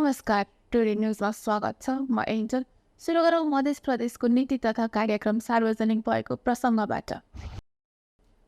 नमस्कार, टुडे न्युजमा स्वागत छ। म एन्जल। सुरु गरौँ मध्य प्रदेशको नीति तथा कार्यक्रम सार्वजनिक भएको प्रसङ्गबाट।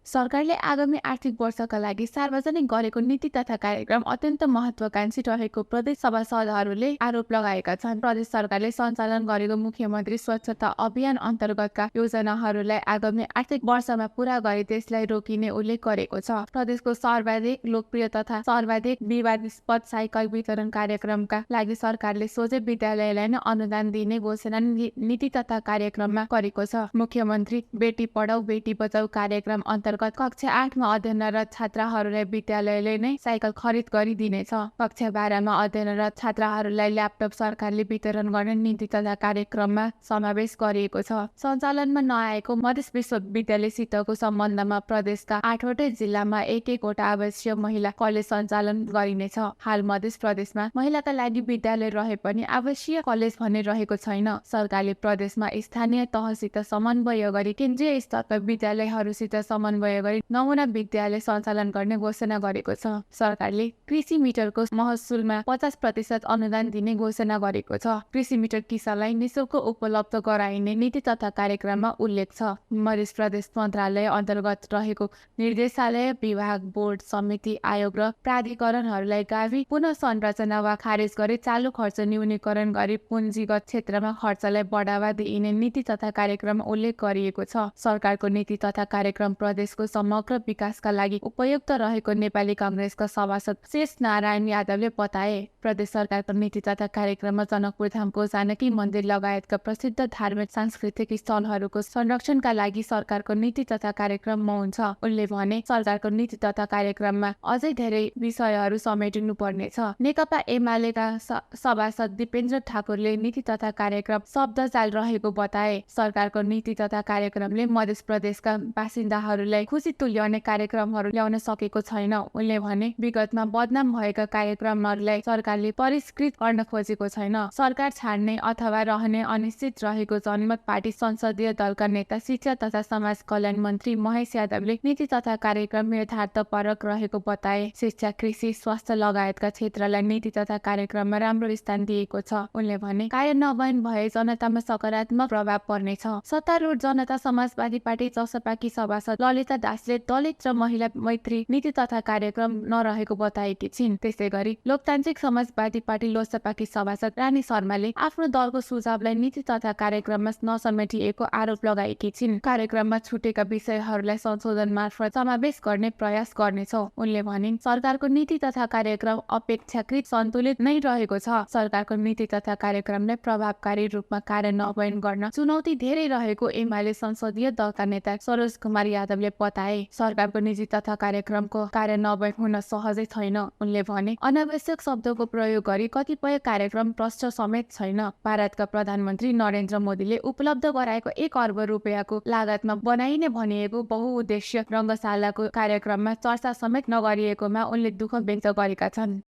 सरकारले आगामी आर्थिक वर्षका लागि सार्वजनिक गरेको नीति तथा कार्यक्रम अत्यन्त महत्त्वाकांक्षी रहेको प्रदेश सभासदहरूले आरोप लगाएका छन्। प्रदेश सरकारले सञ्चालन गरेको मुख्यमन्त्री स्वच्छता अभियान अन्तर्गतका योजनाहरूलाई आगामी आर्थिक वर्षमा पूरा गरी त्यसलाई रोकिने उल्लेख गरेको छ। प्रदेशको सर्वाधिक लोकप्रिय तथा सर्वाधिक विवादास्पद साइकल वितरण कार्यक्रमका लागि सरकारले सोझै विद्यालयलाई नै अनुदान दिने घोषणा नीति तथा कार्यक्रममा गरेको छ। मुख्यमन्त्री बेटी पढाऊ बेटी बचाऊ कार्यक्रम अन्तर्गत कक्षा 8 मा अध्ययनरत छात्राहरूलाई विद्यालयले नै साइकल खरिद गरिदिनेछ। कक्षा 12 मा अध्ययनरत छात्राहरूलाई ल्यापटप सरकारले वितरण गर्ने नीति तथा कार्यक्रममा समावेश गरिएको छ। सञ्चालनमा नआएको मध्य विश्वविद्यालयसितको सम्बन्धमा प्रदेशका 8वटै जिल्लामा एक-एकवटा आवासीय महिला कलेज सञ्चालन गरिनेछ। हाल मध्य प्रदेशमा महिलाका लागि विद्यालय रहे पनि आवासीय कलेज भन्ने रहेको छैन। सरकारले प्रदेशमा स्थानीय तहसित समन्वय गरी केन्द्रीय स्तरका विद्यालयहरूसित समन्वय गरी नमुना विद्यालय सञ्चालन गर्ने घोषणा गरेको छ। सरकारले कृषि मिटरको महसुलमा 50% अनुदान दिने घोषणा गरेको छ। कृषि मिटर किसानलाई निशुल्क उपलब्ध गराइने नीति तथा कार्यक्रममा उल्लेख छ। मध्य प्रदेश मन्त्रालय अन्तर्गत रहेको निर्देशालय, विभाग, बोर्ड, समिति, आयोग र प्राधिकरणहरूलाई गावी पुनः संरचना वा खारेज गरी चालु खर्च न्यूनीकरण गरी पुँजीगत क्षेत्रमा खर्चलाई बढावा दिइने नीति तथा कार्यक्रममा उल्लेख गरिएको छ। सरकारको नीति तथा कार्यक्रम प्रदेशको समग्र विकासका लागि उपयुक्त रहेको नेपाली कांग्रेसका सभासद शेष नारायण यादवले बताए। प्रदेश सरकारको नीति तथा कार्यक्रममा जनकपुर धामको जानकी मन्दिर लगायतका प्रसिद्ध धार्मिक सांस्कृतिक स्थलहरूको संरक्षणका लागि सरकारको नीति तथा कार्यक्रम मौन छ। उनले भने सरकारको नीति तथा कार्यक्रममा अझै धेरै विषयहरू समेटिनु पर्नेछ। नेकपा एमालेका सभासद दिपेन्द्र ठाकुरले नीति तथा कार्यक्रम शब्दजाल रहेको बताए। सरकारको नीति तथा कार्यक्रमले मध्य प्रदेशका बासिन्दाहरूलाई खुसी तुल्याउने कार्यक्रमहरू ल्याउन सकेको छैन। उनले भने विगतमा बदनाम भएका कार्यक्रमहरूलाई सरकारले परिष्कृत गर्न खोजेको छैन। सरकार छाड्ने अथवा रहने अनिश्चित रहेको जनमत पार्टी संसदीय दलका नेता शिक्षा तथा समाज कल्याण मन्त्री महेश यादवले नीति तथा कार्यक्रम यथार्थपरक रहेको बताए। शिक्षा, कृषि, स्वास्थ्य लगायतका क्षेत्रलाई नीति तथा कार्यक्रममा राम्रो स्थान दिएको छ। उनले भने कार्यान्वयन भए जनतामा सकारात्मक प्रभाव पर्नेछ। सत्तारूढ जनता समाजवादी पार्टी जसपाकी सभासद ललिता दासले दलित र महिला मैत्री नीति तथा कार्यक्रम नरहेको बताएकी छिन्। त्यसै गरी लोकतान्त्रिक समाजवादी पार्टी लोजपाकी सभासद रानी शर्माले आफ्नो दलको सुझावलाई नीति तथा कार्यक्रममा नसमेटिएको आरोप लगाएकी छिन्। कार्यक्रममा छुटेका विषयहरूलाई संशोधन मार्फत समावेश गर्ने प्रयास गर्नेछौ। उनले भनिन् सरकारको नीति तथा कार्यक्रम अपेक्षाकृत सन्तुलित नै रहेको छ। सरकारको नीति तथा कार्यक्रमलाई प्रभावकारी रूपमा कार्यान्वयन गर्न चुनौती धेरै रहेको एमाले संसदीय दलका नेता सरोज कुमार यादवले बताए। सरकारको नीति तथा कार्यक्रमको कार्यान्वयन हुन सहजै छैन। उनले भने अनावश्यक शब्दको प्रयोग गरी कतिपय कार्यक्रम प्रष्ट समेत छैन। भारतका प्रधानमन्त्री नरेन्द्र मोदीले उपलब्ध गराएको 1 अर्ब रुपियाँको लागतमा बनाइने भनिएको बहुउद्देश्य रङ्गशालाको कार्यक्रममा चर्चा समेत नगरिएकोमा उनले दुःख व्यक्त गरेका छन्।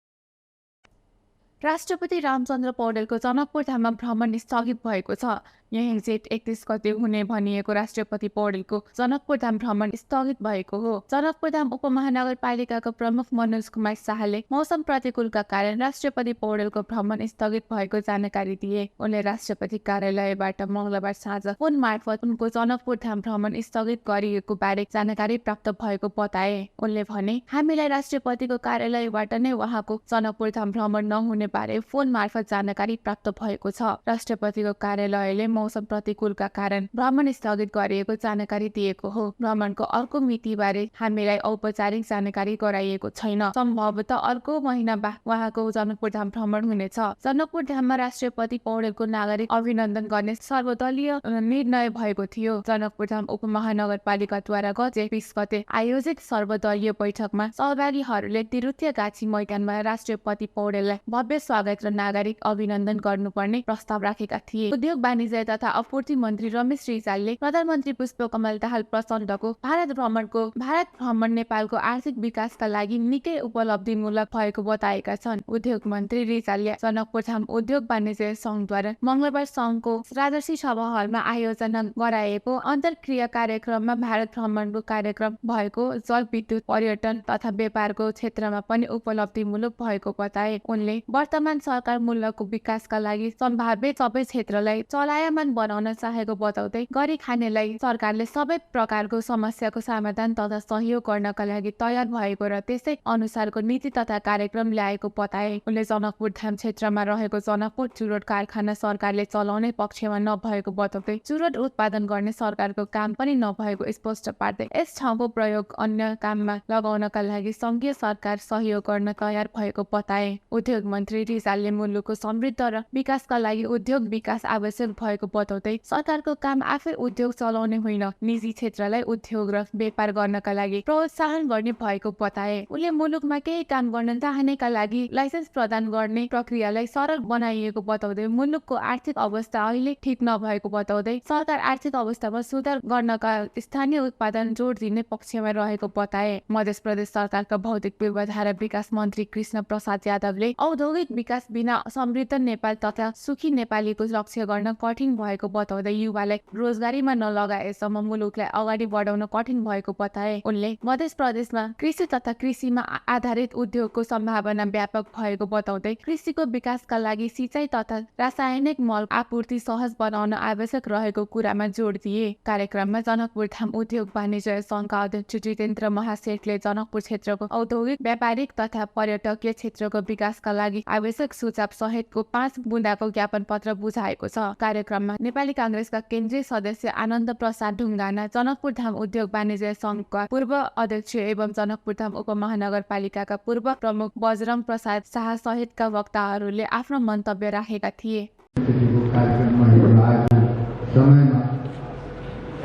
राष्ट्रपति रामचन्द्र पौडेलको जनकपुर धाममा भ्रमण स्थगित भएको छ। यही जेठ 31 गते हुने भनिएको राष्ट्रपति पौडेलको जनकपुर धाम भ्रमण स्थगित भएको हो। जनकपुर धाम उपमहानगरपालिकाका प्रमुख मनोज कुमार शाहले मौसम प्रतिकूलका कारण राष्ट्रपति पौडेलको भ्रमण स्थगित भएको जानकारी दिए। उनले राष्ट्रपति कार्यालयबाट मंगलबार साँझ फोन मार्फत उनको जनकपुर धाम भ्रमण स्थगित गरिएको बारे जानकारी प्राप्त भएको बताए। उनले भने हामीलाई राष्ट्रपतिको कार्यालयबाट नै उहाँको जनकपुर धाम भ्रमण नहुने बारे फोन मार्फत जानकारी प्राप्त भएको छ। राष्ट्रपतिको कार्यालयले मौसम प्रतिकूलका कारण भ्रमण स्थगित गरिएको जानकारी दिएको हो। भ्रमणको अर्को मिति बारे हामीलाई औपचारिक जानकारी गराइएको छैन। सम्भवतः अर्को महिना उहाँको जनकपुर धाम भ्रमण हुनेछ। जनकपुर धाममा राष्ट्रपति पौडेलको नागरिक अभिनन्दन गर्ने सर्वदलीय निर्णय भएको थियो। जनकपुर धाम उपमहानगरपालिकाद्वारा गत 20 गते आयोजित सर्वदलीय बैठकमा सहभागीहरूले तिरुथियागाछी मैदानमा राष्ट्रपति पौडेललाई भव्य स्वागत र नागरिक अभिनन्दन गर्नुपर्ने प्रस्ताव राखेका थिए। उद्योग वाणिज्य तथा आपूर्ति मन्त्री रमेश रिजालले प्रधानमन्त्री पुष्पकमल दाहाल प्रचण्डको भारत भ्रमण नेपालको आर्थिक विकासका लागि निकै उपलब्धिमूलक भएको बताएका छन्। उद्योग मन्त्री रिजालले जनकपुर धाम उद्योग वाणिज्य संघद्वारा मंगलबार संघको राजर्षि सभा हलमा आयोजना गराएको अन्तर्क्रिया कार्यक्रममा भारत भ्रमणको कार्यक्रम भएको जलविद्युत पर्यटन तथा व्यापारको क्षेत्रमा पनि उपलब्धिमूलक भएको बताए। उनले वर्तमान सरकार मूल्यको विकासका लागि सम्भाव्य सबै क्षेत्रलाई चलायमान बनाउन चाहेको बताउँदै गरी खानेलाई सरकारले सबै प्रकारको समस्याको समाधान तथा सहयोग गर्नका लागि तयार भएको र त्यसै अनुसारको नीति तथा कार्यक्रम ल्याएको बताए। उनले जनकपुर धाम क्षेत्रमा रहेको जनकपुर चुरोट कारखाना सरकारले चलाउने पक्षमा नभएको बताउँदै चुरोट उत्पादन गर्ने सरकारको काम पनि नभएको स्पष्ट पार्दै यस ठाउँको प्रयोग अन्य काममा लगाउनका लागि संघीय सरकार सहयोग गर्न तयार भएको बताए। उद्योग मन्त्री रिजालले मुलुकको समृद्ध र विकासका लागि उद्योग विकास आवश्यक भएको बताउँदै सरकारको काम आफै उद्योग चलाउने होइन, निजी क्षेत्रलाई उद्योग र व्यापार गर्नका लागि प्रोत्साहन गर्ने भएको बताए। उनले मुलुकमा केही काम गर्न चाहनेका लागि लाइसेन्स प्रदान गर्ने प्रक्रियालाई सरल बनाइएको बताउँदै मुलुकको आर्थिक अवस्था अहिले ठिक नभएको बताउँदै सरकार आर्थिक अवस्थामा सुधार गर्नका स्थानीय उत्पादन जोड दिने पक्षमा रहेको बताए। मध्य प्रदेश सरकारका भौतिक पूर्वाधार विकास मन्त्री कृष्ण प्रसाद यादवले औद्योगिक विकास बिना समृद्ध नेपाल तथा सुखी नेपालीको लक्ष्य गर्न कठिन भएको बताउँदै युवालाई रोजगारीमा नलगाएसम्म मुलुकलाई अगाडि बढाउन कठिन भएको बताए। उनले मध्य प्रदेशमा कृषि तथा कृषिमा आधारित उद्योगको सम्भावना व्यापक भएको बताउँदै कृषिको विकासका लागि सिँचाइ तथा रासायनिक मल आपूर्ति सहज बनाउन आवश्यक रहेको कुरामा जोड दिए। कार्यक्रममा जनकपुर धाम उद्योग वाणिज्य संघका अध्यक्ष जितेन्द्र महासेठले जनकपुर क्षेत्रको औद्योगिक व्यापारिक तथा पर्यटकीय क्षेत्रको विकासका लागि आवश्यक सुझाव सहितको 5 बुँदाको ज्ञापन पत्र बुझाएको छ। कार्यक्रममा नेपाली कांग्रेसका केन्द्रीय सदस्य आनन्द प्रसाद ढुङ्गाना, जनकपुर धाम उद्योग वाणिज्य संघका पूर्व अध्यक्ष एवं जनकपुर धाम उपमहानगरपालिकाका पूर्व प्रमुख बजरंग प्रसाद शाह सहितका वक्ताहरूले आफ्नो मन्तव्य राखेका थिए।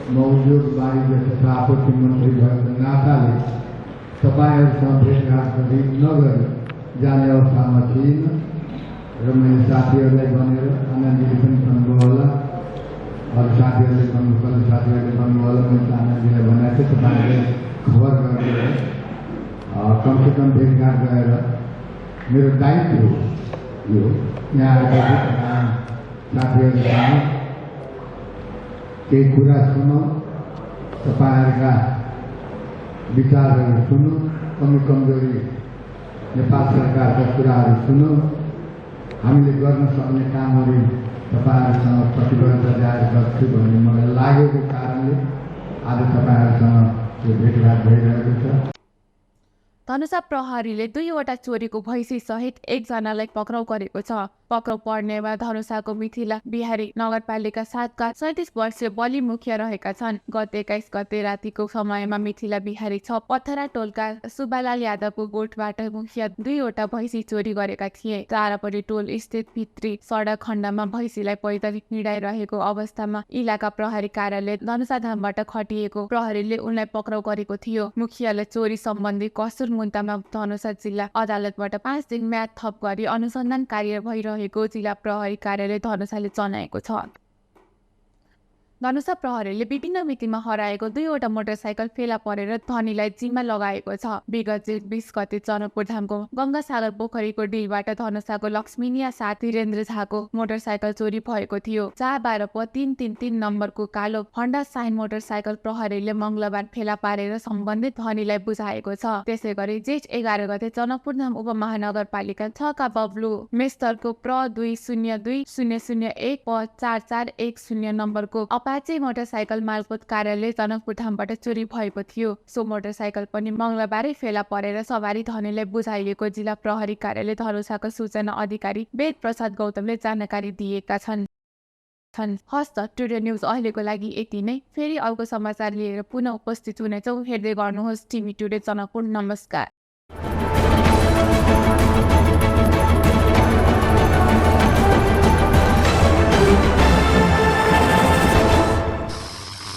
उद्योग वाणिज्य तथा आपूर्ति मन्त्री भएको नाताले तपाईँहरूसँग भेटघाट गरी नगरी जाने अवस्थामा थिएन र मैले साथीहरूलाई भनेर आनन्दजीले पनि भन्नुभयो होला, अरू साथीहरूले भन्नुभयो, साथीहरूले भन्नुभयो होला, मैले आनन्दजीलाई भनेको थिएँ तपाईँहरूले खबर गरेर कमसेकम भेटघाट गएर मेरो दायित्व हो यो यहाँ आएका साथीहरूले केही कुरा सुनौँ, तपाईँहरूका विचारहरू सुनौँ, कमी कमजोरी नेपाल सरकारका कुराहरू सुनौँ, हामीले गर्न सक्ने कामहरू तपाईँहरूसँग प्रतिबद्धता जाहेर गर्छु भन्ने मलाई लागेको कारणले आज तपाईँहरूसँग यो भेटघाट भइरहेको छ। धनुषा प्रहरीले 2वटा चोरीको भैँसी सहित 1 जनालाई पक्राउ गरेको छ। पक्राउ पर्नेमा धनुषाको मिथिला बिहारी नगरपालिका 7 का 37 वर्षीय बलि मुखिया रहेका छन्। गत 21 गते रातिको समयमा मिथिला बिहारी 6 पत्थरा टोलका सुबालाल यादवको गोठबाट मुखिया 2वटा भैँसी चोरी गरेका थिए। तारापरी टोल स्थित भित्री सडक खण्डमा भैँसीलाई पैदल हिँडाइरहेको अवस्थामा इलाका प्रहरी कार्यालय धनुषा धामबाट खटिएको प्रहरीले उनलाई पक्राउ गरेको थियो। मुखियालाई चोरी सम्बन्धी कसुर मुद्दामा धनुषा जिल्ला अदालतबाट 5 दिन म्याद थप गरी अनुसन्धान कार्य भइरहेको जिल्ला प्रहरी कार्यालय धनुषाले जनाएको छ। धनुषा प्रहरीले विभिन्न मितिमा हराएको 2वटा मोटरसाइकल फेला परेर धनीलाई जिम्मा लगाएको छ। विगत 20 गते जनकपुर धामको गंगासागर पोखरीको डिलबाट धनुषाको लक्ष्मीनिया साथ वीरेन्द्र झाको मोटरसाइकल चोरी भएको थियो। 4/12/333 नम्बरको कालो हन्डा साइन मोटरसाइकल प्रहरीले मंगलबार फेला पारेर सम्बन्धित धनीलाई बुझाएको छ। त्यसैगरी जेठ 11 गते जनकपुर धाम उपमहानगरपालिका 6 का बब्लु मेस्तरको प्र 2002-001-4410 नम्बरको अपाचे मोटरसाइकल मालपोत कार्यालय जनकपुर धामबाट चोरी भएको थियो। सो मोटरसाइकल पनि मंगलबारै फेला परेर सवारी धनीलाई बुझाइएको जिल्ला प्रहरी कार्यालय धनुषाका सूचना अधिकारी वेद प्रसाद गौतमले जानकारी दिएका छन्। हस्त टुडे न्यूज अहिलेको लागि यति नै। फेरि अर्को समाचार लिएर पुनः उपस्थित हुनेछौँ। हेर्दै गर्नुहोस् टिभी टुडे जनकपुर। नमस्कार।